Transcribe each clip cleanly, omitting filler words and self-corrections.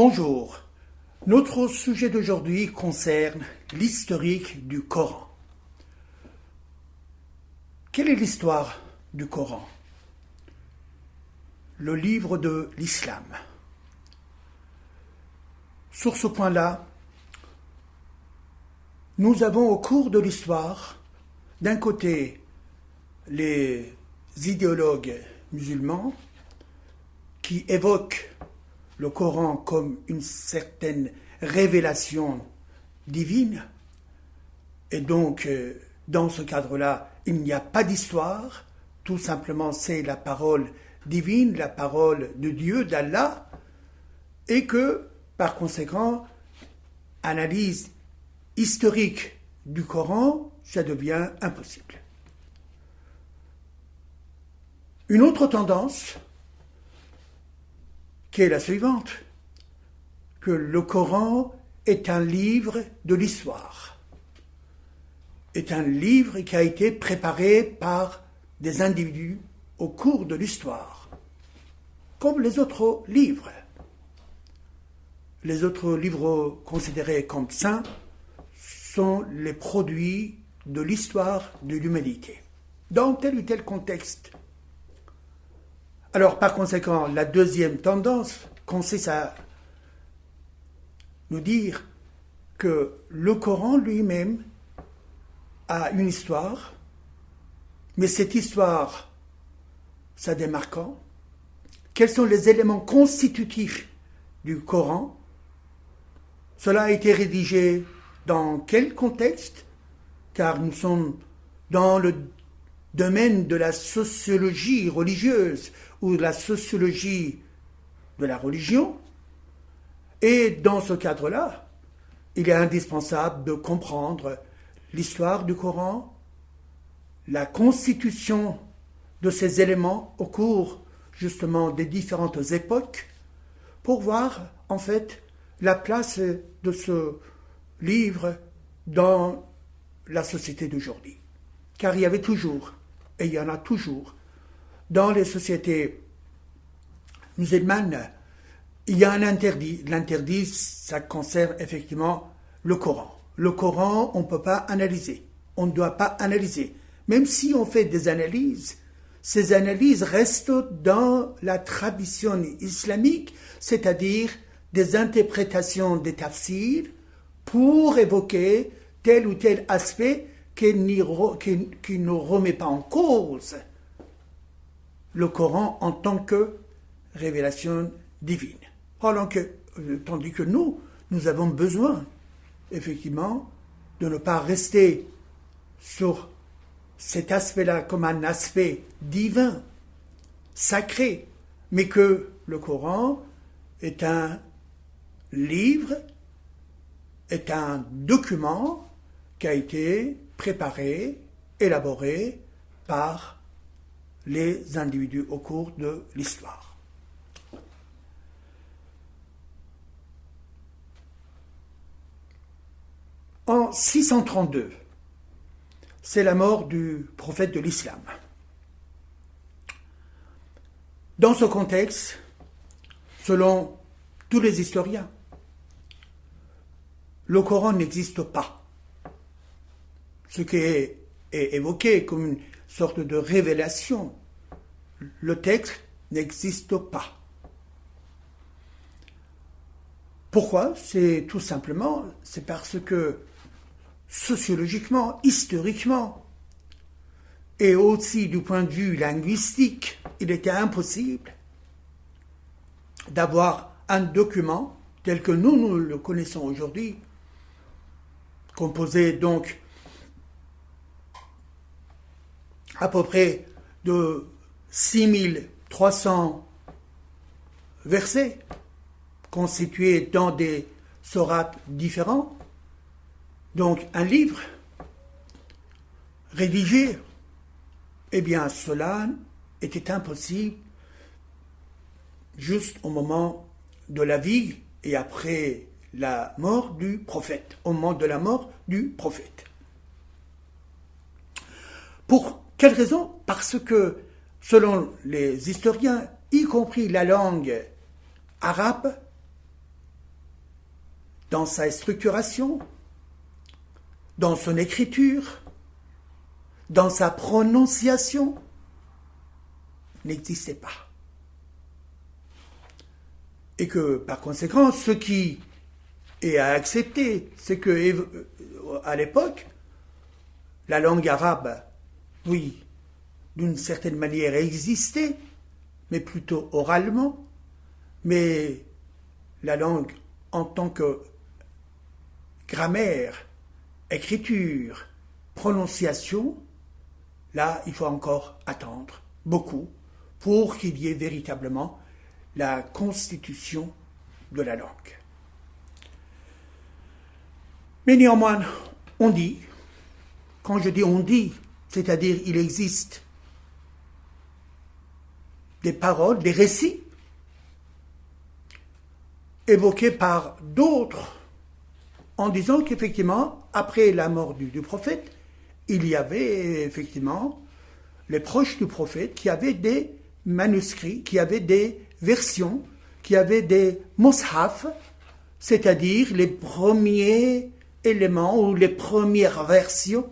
Bonjour, notre sujet d'aujourd'hui concerne l'historique du Coran. Quelle est l'histoire du Coran? Le livre de l'islam. Sur ce point-là, nous avons au cours de l'histoire, d'un côté, les idéologues musulmans qui évoquent le Coran comme une certaine révélation divine, et donc dans ce cadre-là, il n'y a pas d'histoire, tout simplement c'est la parole divine, la parole de Dieu, d'Allah, et que, par conséquent, analyse historique du Coran, ça devient impossible. Une autre tendance, qui est la suivante, que le Coran est un livre de l'histoire, est un livre qui a été préparé par des individus au cours de l'histoire, comme les autres livres. Les autres livres considérés comme saints sont les produits de l'histoire de l'humanité, dans tel ou tel contexte. Alors, par conséquent, la deuxième tendance consiste à nous dire que le Coran lui-même a une histoire, mais cette histoire, ça démarquant. Quels sont les éléments constitutifs du Coran? Cela a été rédigé dans quel contexte? Car nous sommes dans le domaine de la sociologie religieuse ou de la sociologie de la religion. Et dans ce cadre-là, il est indispensable de comprendre l'histoire du Coran, la constitution de ces éléments au cours justement des différentes époques, pour voir en fait la place de ce livre dans la société d'aujourd'hui. Car il y avait toujours, et il y en a toujours, dans les sociétés musulmanes, il y a un interdit. L'interdit, ça concerne effectivement le Coran. Le Coran, on ne peut pas analyser. On ne doit pas analyser. Même si on fait des analyses, ces analyses restent dans la tradition islamique, c'est-à-dire des interprétations des tafsirs pour évoquer tel ou tel aspect qui ne remet pas en cause le Coran en tant que révélation divine. Tandis que nous avons besoin, effectivement, de ne pas rester sur cet aspect-là comme un aspect divin, sacré, mais que le Coran est un livre, est un document qui a été préparé, élaboré par les individus au cours de l'histoire. En 632, c'est la mort du prophète de l'islam. Dans ce contexte, selon tous les historiens, le Coran n'existe pas. Ce qui est évoqué comme une sorte de révélation, le texte n'existe pas. Pourquoi? C'est tout simplement, c'est parce que sociologiquement, historiquement, et aussi du point de vue linguistique, il était impossible d'avoir un document tel que nous le connaissons aujourd'hui, composé donc à peu près de 6300 versets, constitués dans des sourates différents. Donc un livre rédigé, eh bien cela était impossible juste au moment de la vie et après la mort du prophète, au moment de la mort du prophète. Pour quelle raison? Parce que, selon les historiens, y compris la langue arabe, dans sa structuration, dans son écriture, dans sa prononciation, n'existait pas. Et que, par conséquent, ce qui est à accepter, c'est que, à l'époque, la langue arabe, oui, d'une certaine manière existait, mais plutôt oralement, mais la langue en tant que grammaire, écriture, prononciation, là, il faut encore attendre beaucoup pour qu'il y ait véritablement la constitution de la langue. Mais néanmoins, on dit, quand je dis on dit, c'est-à-dire il existe des paroles, des récits évoqués par d'autres en disant qu'effectivement, après la mort du prophète, il y avait effectivement les proches du prophète qui avaient des manuscrits, qui avaient des versions, qui avaient des mushaf, c'est-à-dire les premiers éléments ou les premières versions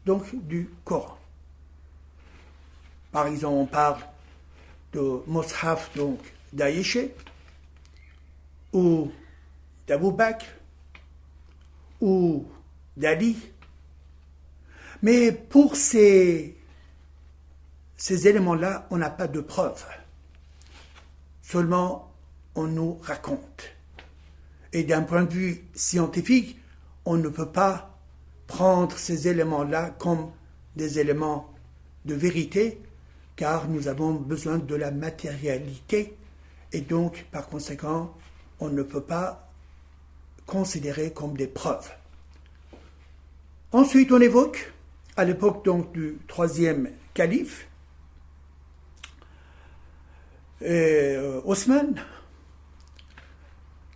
donc, du Coran. Par exemple, on parle de mushaf donc d'Aïcha ou d'Abou Bakr ou d'Ali. Mais pour ces éléments-là, on n'a pas de preuves. Seulement, on nous raconte. Et d'un point de vue scientifique, on ne peut pas prendre ces éléments-là comme des éléments de vérité, car nous avons besoin de la matérialité, et donc, par conséquent, on ne peut pas considérer comme des preuves. Ensuite, on évoque, à l'époque donc du troisième calife, Osman,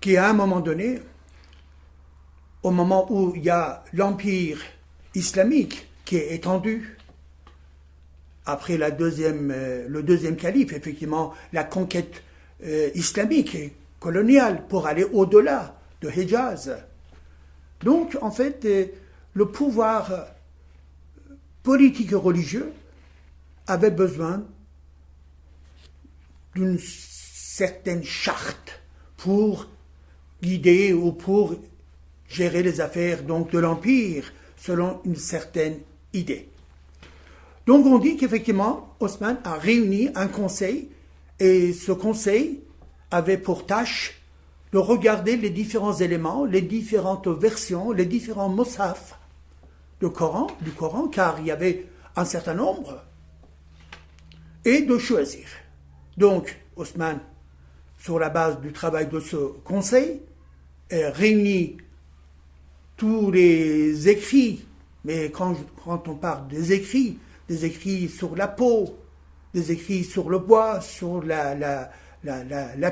qui à un moment donné, au moment où il y a l'empire islamique qui est étendu, après le deuxième calife, effectivement, la conquête islamique et coloniale pour aller au-delà de Hijaz. Donc, en fait, le pouvoir politique et religieux avait besoin d'une certaine charte pour guider ou pour gérer les affaires donc, de l'Empire selon une certaine idée. Donc on dit qu'effectivement, Osman a réuni un conseil et ce conseil avait pour tâche de regarder les différents éléments, les différentes versions, les différents mushaf du Coran, car il y avait un certain nombre, et de choisir. Donc, Osman, sur la base du travail de ce conseil, réunit tous les écrits, mais quand on parle des écrits sur la peau, des écrits sur le bois, sur la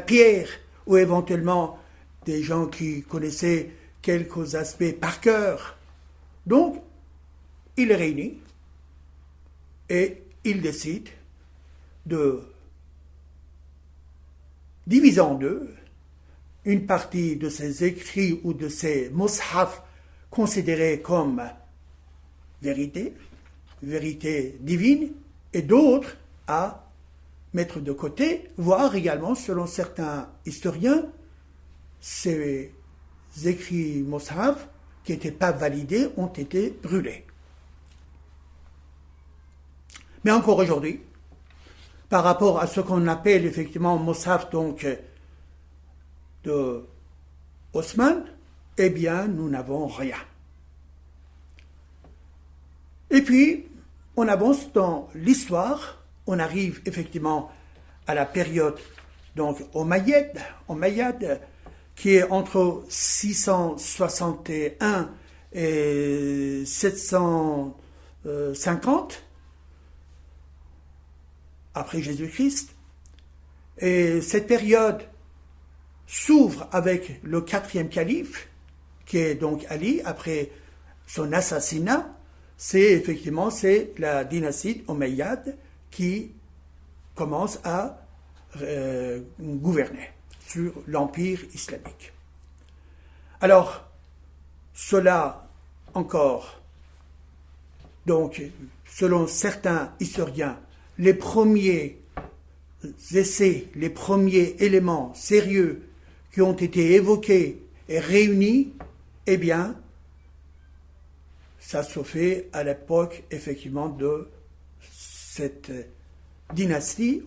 pierre, ou éventuellement des gens qui connaissaient quelques aspects par cœur. Donc, il les réunit et il décide de diviser en deux une partie de ces écrits ou de ces mushaf considérés comme vérité divine, et d'autres à mettre de côté, voire également, selon certains historiens, ces écrits mushaf qui n'étaient pas validés ont été brûlés. Mais encore aujourd'hui, par rapport à ce qu'on appelle effectivement mushaf donc de Osman, eh bien nous n'avons rien. Et puis, on avance dans l'histoire, on arrive effectivement à la période donc Omeyyade, qui est entre 661 et 750 après Jésus-Christ. Et cette période s'ouvre avec le quatrième calife, qui est donc Ali, après son assassinat. C'est la dynastie Omeyyade qui commence à gouverner sur l'empire islamique. Alors, cela encore, donc, selon certains historiens, les premiers essais, les premiers éléments sérieux qui ont été évoqués et réunis, eh bien, ça se fait à l'époque, effectivement, de cette dynastie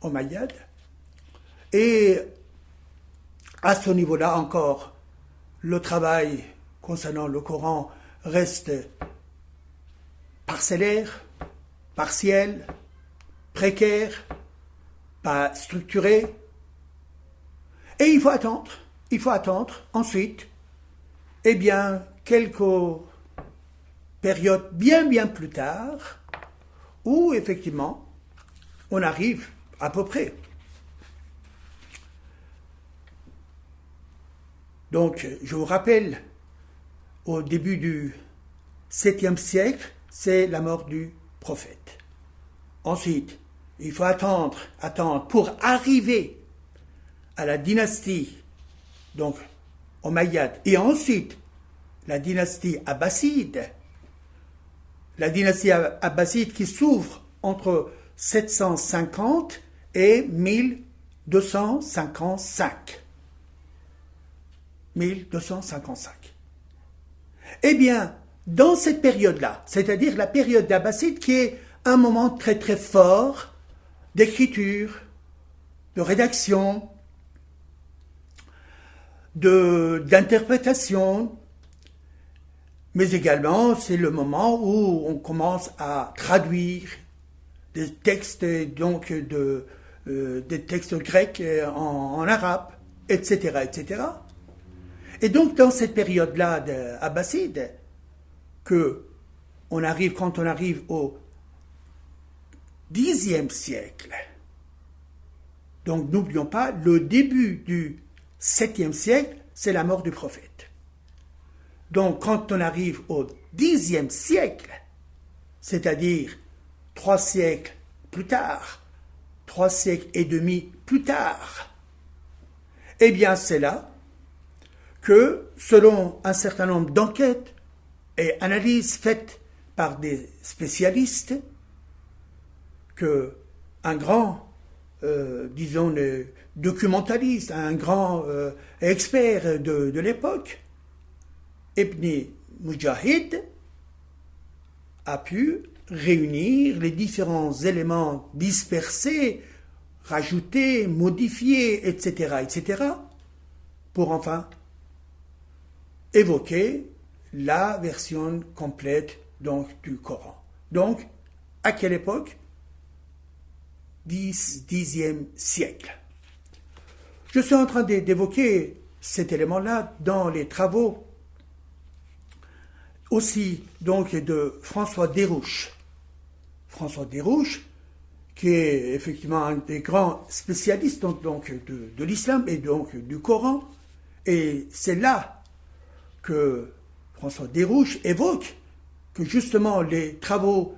omeyyade. Et à ce niveau-là encore, le travail concernant le Coran reste parcellaire, partiel, précaire, pas structuré. Et il faut attendre ensuite, eh bien, quelques périodes bien plus tard, où effectivement, on arrive à peu près. Donc, je vous rappelle, au début du 7e siècle, c'est la mort du prophète. Ensuite, il faut attendre pour arriver à la dynastie, donc omeyyade, et ensuite la dynastie abbasside. La dynastie abbasside qui s'ouvre entre 750 et 1255. 1255. Eh bien, dans cette période-là, c'est-à-dire la période d'Abbasside, qui est un moment très très fort d'écriture, de rédaction, d'interprétation, mais également c'est le moment où on commence à traduire des textes, donc des textes grecs en arabe, etc., etc. Et donc dans cette période-là d'Abbasside, quand on arrive au Xe siècle, donc n'oublions pas, le début du 7e siècle, c'est la mort du prophète. Donc quand on arrive au Xe siècle, c'est-à-dire 3 siècles plus tard, 3 siècles et demi plus tard, eh bien c'est là que, selon un certain nombre d'enquêtes et analyses faites par des spécialistes, qu'un grand, disons, documentaliste, un grand expert de l'époque, Ibn Mujahid, a pu réunir les différents éléments dispersés, rajoutés, modifiés, etc., pour enfin évoquer la version complète donc, du Coran. Donc, à quelle époque? Xe siècle. Je suis en train d'évoquer cet élément-là dans les travaux aussi donc de François Desrouches. François Desrouches, qui est effectivement un des grands spécialistes donc de l'islam et donc du Coran. Et c'est là que François Desrouches évoque que justement les travaux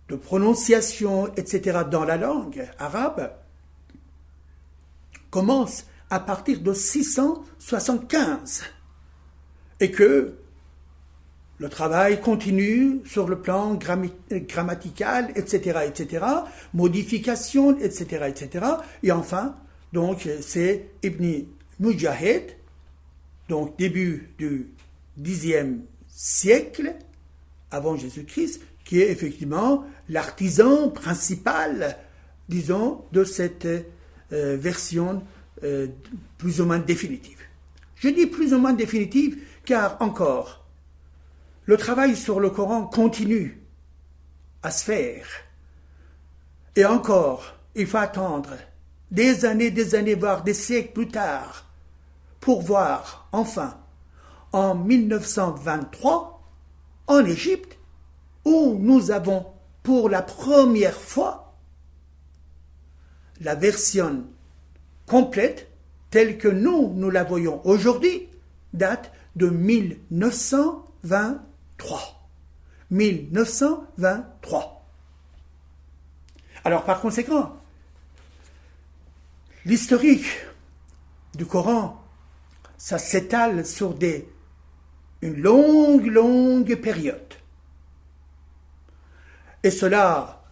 de prononciation, etc., dans la langue arabe commencent à partir de 675 et que le travail continue sur le plan grammatical, etc., modification, etc. Et enfin, donc, c'est Ibn Mujahid, donc début du Xe siècle, avant Jésus-Christ, qui est effectivement l'artisan principal, disons, de cette version plus ou moins définitive. Je dis plus ou moins définitive car encore, le travail sur le Coran continue à se faire. Et encore, il faut attendre des années, voire des siècles plus tard, pour voir, enfin, en 1923, en Égypte, où nous avons pour la première fois la version complète, telle que nous la voyons aujourd'hui, date de 1923. 1923. Alors par conséquent, l'historique du Coran ça s'étale sur une longue période. Et cela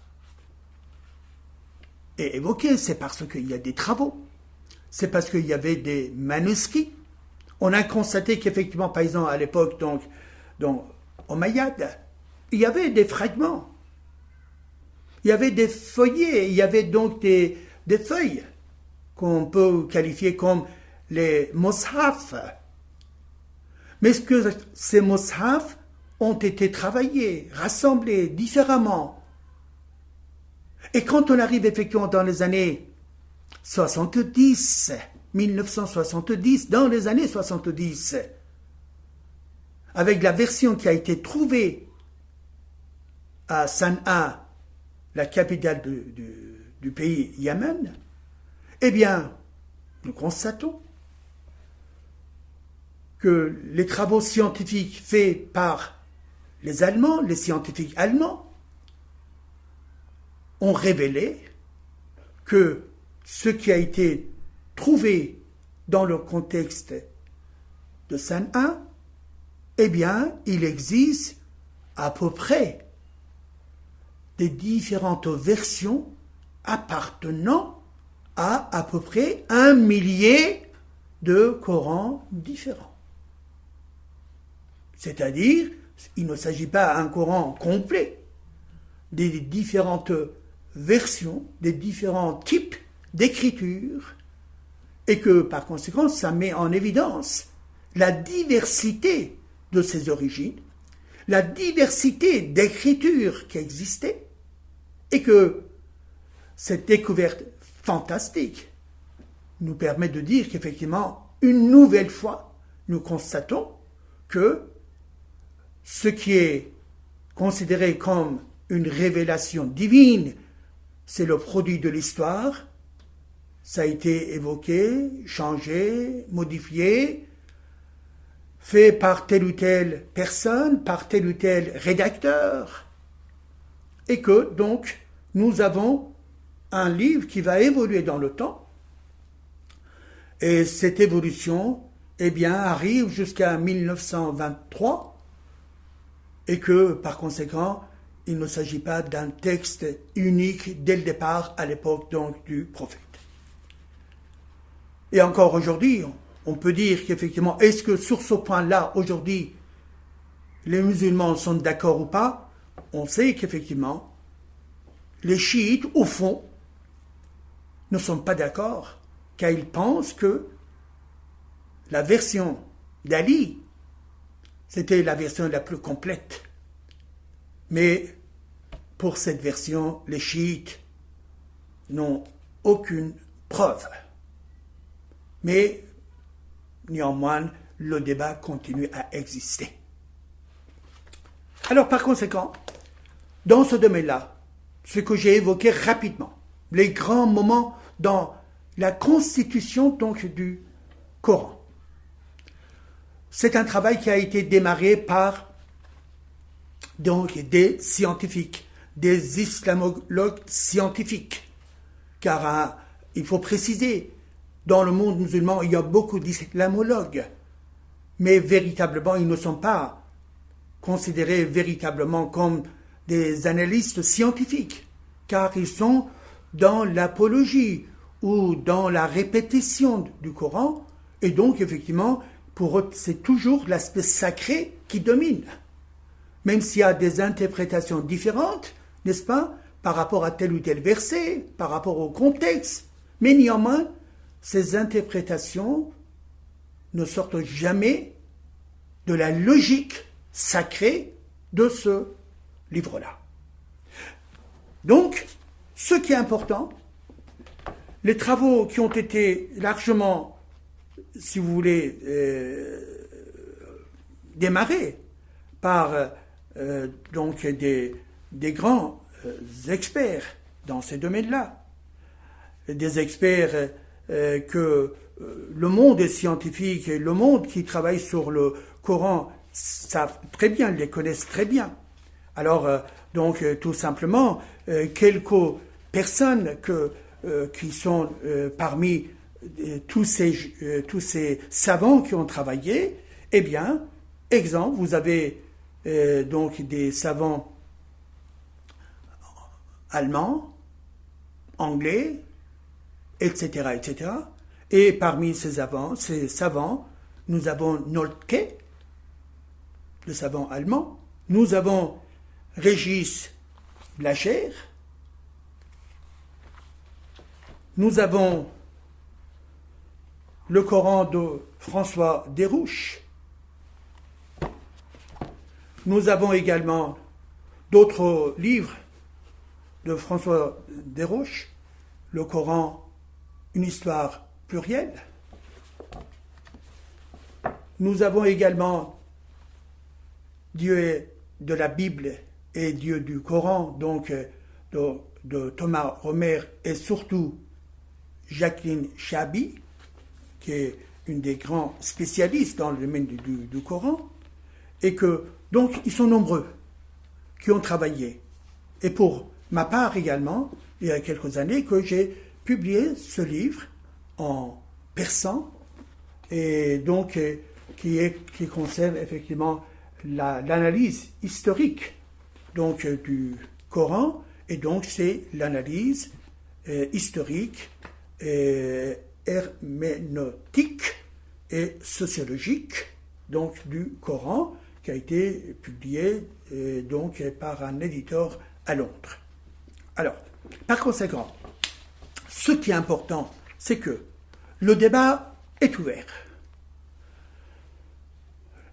est évoqué, c'est parce qu'il y a des travaux, c'est parce qu'il y avait des manuscrits. On a constaté qu'effectivement, par exemple, à l'époque, donc Omeyyade, il y avait des fragments. Il y avait des feuillets, il y avait donc des feuilles qu'on peut qualifier comme les mushaf. Mais est-ce que ces mushaf ont été travaillés, rassemblés différemment? Et quand on arrive effectivement dans les années 70, 1970, dans les années 70, avec la version qui a été trouvée à Sanaa, la capitale du pays Yémen, eh bien, nous constatons que les travaux scientifiques faits par les Allemands, les scientifiques allemands, ont révélé que ce qui a été trouvé dans le contexte de Sanaa, eh bien, il existe à peu près des différentes versions appartenant à peu près 1 millier de Corans différents. C'est-à-dire, il ne s'agit pas d'un Coran complet, des différentes versions, des différents types d'écriture, et que par conséquent, ça met en évidence la diversité de ses origines, la diversité d'écritures qui existaient, et que cette découverte fantastique nous permet de dire qu'effectivement, une nouvelle fois, nous constatons que ce qui est considéré comme une révélation divine, c'est le produit de l'histoire. Ça a été évoqué, changé, modifié, fait par telle ou telle personne, par tel ou tel rédacteur, et que donc nous avons un livre qui va évoluer dans le temps, et cette évolution, eh bien, arrive jusqu'à 1923, et que par conséquent, il ne s'agit pas d'un texte unique dès le départ à l'époque donc du prophète. Et encore aujourd'hui, on peut dire qu'effectivement, est-ce que sur ce point-là, aujourd'hui, les musulmans sont d'accord ou pas? On sait qu'effectivement, les chiites, au fond, ne sont pas d'accord, car ils pensent que la version d'Ali, c'était la version la plus complète. Mais pour cette version, les chiites n'ont aucune preuve. Mais néanmoins, le débat continue à exister. Alors par conséquent, dans ce domaine-là, ce que j'ai évoqué rapidement, les grands moments dans la constitution donc du Coran, c'est un travail qui a été démarré par donc des scientifiques, des islamologues scientifiques, car il faut préciser, dans le monde musulman, il y a beaucoup d'islamologues, mais véritablement, ils ne sont pas considérés véritablement comme des analystes scientifiques, car ils sont dans l'apologie ou dans la répétition du Coran, et donc effectivement, pour eux, c'est toujours l'aspect sacré qui domine. Même s'il y a des interprétations différentes, n'est-ce pas, par rapport à tel ou tel verset, par rapport au contexte, mais néanmoins, ces interprétations ne sortent jamais de la logique sacrée de ce livre-là. Donc, ce qui est important, les travaux qui ont été largement, si vous voulez, démarrés par donc des grands experts dans ces domaines-là, des experts que le monde scientifique et le monde qui travaille sur le Coran savent très bien, les connaissent très bien. Alors, donc, tout simplement, quelques personnes qui sont parmi tous ces savants qui ont travaillé, eh bien, exemple, vous avez donc des savants allemands, anglais, etc., etc. Et parmi ces savants, nous avons Noltke, le savant allemand. Nous avons Régis Blachère. Nous avons le Coran de François Desrouches. Nous avons également d'autres livres de François Desrouches, le Coran, une histoire plurielle. Nous avons également Dieu de la Bible et Dieu du Coran, donc de Thomas Romer et surtout Jacqueline Chabi, qui est une des grands spécialistes dans le domaine du Coran, et que, donc, ils sont nombreux qui ont travaillé. Et pour ma part également, il y a quelques années que j'ai publié ce livre en persan, et donc qui concerne effectivement l'analyse historique donc du Coran, et donc c'est l'analyse historique, herméneutique et sociologique donc du Coran, qui a été publié donc par un éditeur à Londres. Alors, par conséquent, ce qui est important, c'est que le débat est ouvert.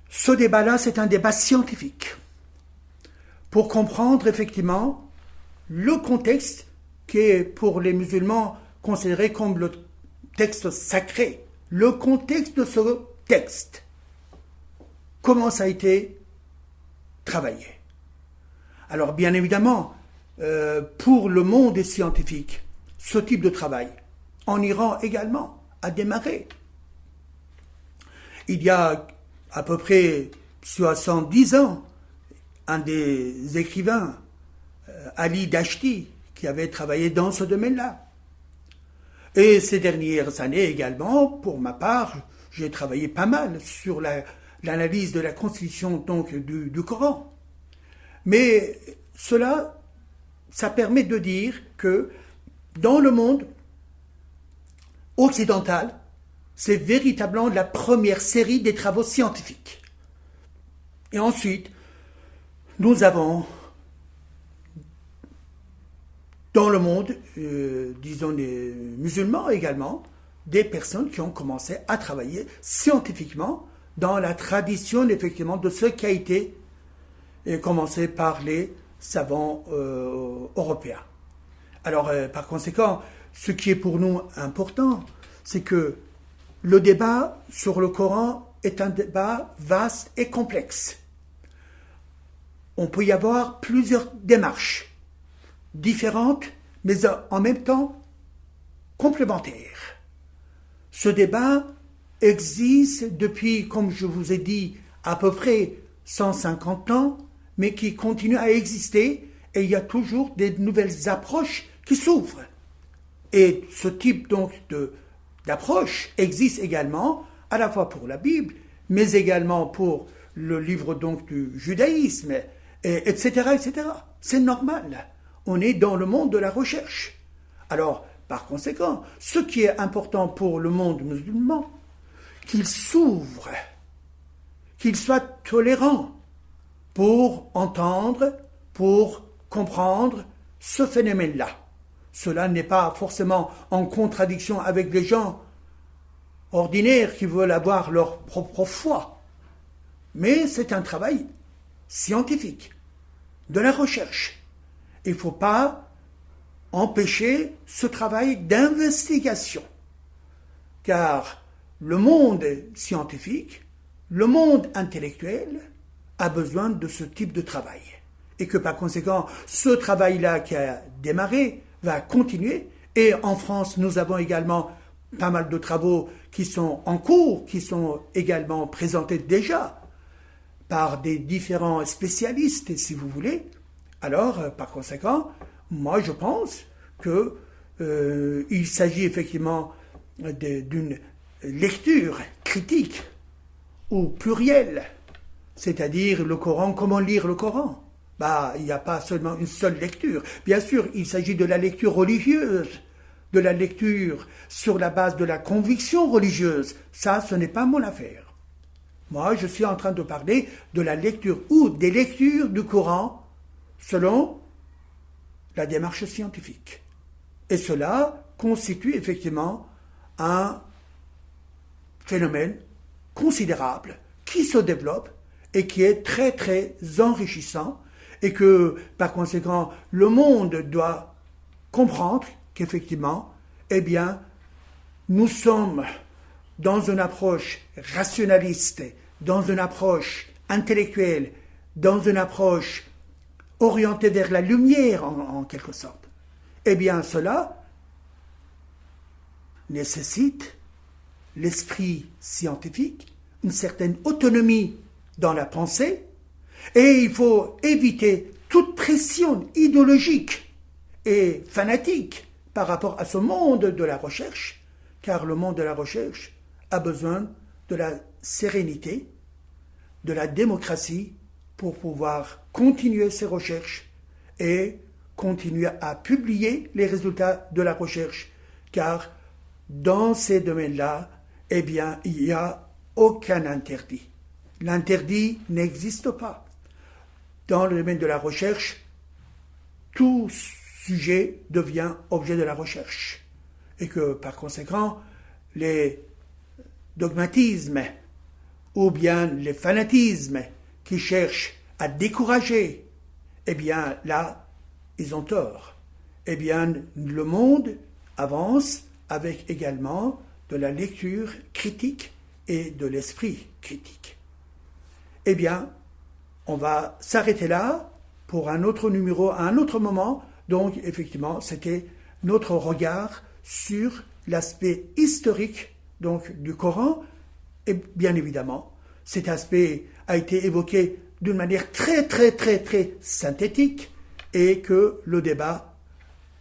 Ce débat-là, c'est un débat scientifique pour comprendre effectivement le contexte qui est pour les musulmans considéré comme le texte sacré, le contexte de ce texte. Comment ça a été travaillé? Alors bien évidemment, pour le monde scientifique, ce type de travail, en Iran également, a démarré. Il y a à peu près 70 ans, un des écrivains, Ali Dashti, qui avait travaillé dans ce domaine-là. Et ces dernières années également, pour ma part, j'ai travaillé pas mal sur l'analyse de la constitution donc, du Coran. Mais cela, ça permet de dire que dans le monde occidental, c'est véritablement la première série des travaux scientifiques. Et ensuite, nous avons dans le monde, disons les musulmans également, des personnes qui ont commencé à travailler scientifiquement dans la tradition effectivement de ce qui a été commencé par les savants européens. Alors par conséquent, ce qui est pour nous important, c'est que le débat sur le Coran est un débat vaste et complexe. On peut y avoir plusieurs démarches différentes, mais en même temps complémentaires. Ce débat existe depuis, comme je vous ai dit, à peu près 150 ans, mais qui continue à exister, et il y a toujours des nouvelles approches qui s'ouvrent. Et ce type donc d'approche existe également, à la fois pour la Bible, mais également pour le livre donc du judaïsme, etc., etc. C'est normal. On est dans le monde de la recherche. Alors, par conséquent, ce qui est important pour le monde musulman, qu'il s'ouvre, qu'il soit tolérant pour entendre, pour comprendre ce phénomène-là. Cela n'est pas forcément en contradiction avec les gens ordinaires qui veulent avoir leur propre foi. Mais c'est un travail scientifique, de la recherche. Il ne faut pas empêcher ce travail d'investigation. Car le monde scientifique, le monde intellectuel a besoin de ce type de travail. Et que par conséquent, ce travail-là qui a démarré va continuer. Et en France, nous avons également pas mal de travaux qui sont en cours, qui sont également présentés déjà par des différents spécialistes, si vous voulez. Alors, par conséquent, moi je pense qu'il s'agit effectivement d'une lecture critique ou plurielle, c'est-à-dire le Coran, comment lire le Coran. Il n'y a pas seulement une seule lecture. Bien sûr, il s'agit de la lecture religieuse, de la lecture sur la base de la conviction religieuse. Ça, ce n'est pas mon affaire. Moi, je suis en train de parler de la lecture ou des lectures du Coran selon la démarche scientifique. Et cela constitue effectivement un phénomène considérable qui se développe et qui est très très enrichissant et que par conséquent le monde doit comprendre qu'effectivement, nous sommes dans une approche rationaliste, dans une approche intellectuelle, dans une approche orientée vers la lumière en quelque sorte. Cela nécessite l'esprit scientifique, une certaine autonomie dans la pensée, et il faut éviter toute pression idéologique et fanatique par rapport à ce monde de la recherche, car le monde de la recherche a besoin de la sérénité, de la démocratie pour pouvoir continuer ses recherches et continuer à publier les résultats de la recherche, car dans ces domaines-là, il n'y a aucun interdit. L'interdit n'existe pas. Dans le domaine de la recherche, tout sujet devient objet de la recherche. Et que, par conséquent, les dogmatismes ou bien les fanatismes qui cherchent à décourager, là, ils ont tort. Le monde avance avec également de la lecture critique et de l'esprit critique. On va s'arrêter là pour un autre numéro, à un autre moment. Donc, effectivement, c'était notre regard sur l'aspect historique du Coran. Et bien évidemment, cet aspect a été évoqué d'une manière très, très, très, très synthétique et que le débat,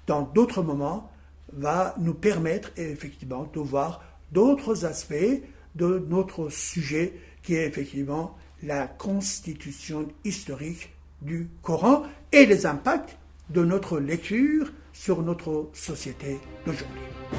dans d'autres moments, va nous permettre effectivement de voir d'autres aspects de notre sujet qui est effectivement la constitution historique du Coran et les impacts de notre lecture sur notre société d'aujourd'hui.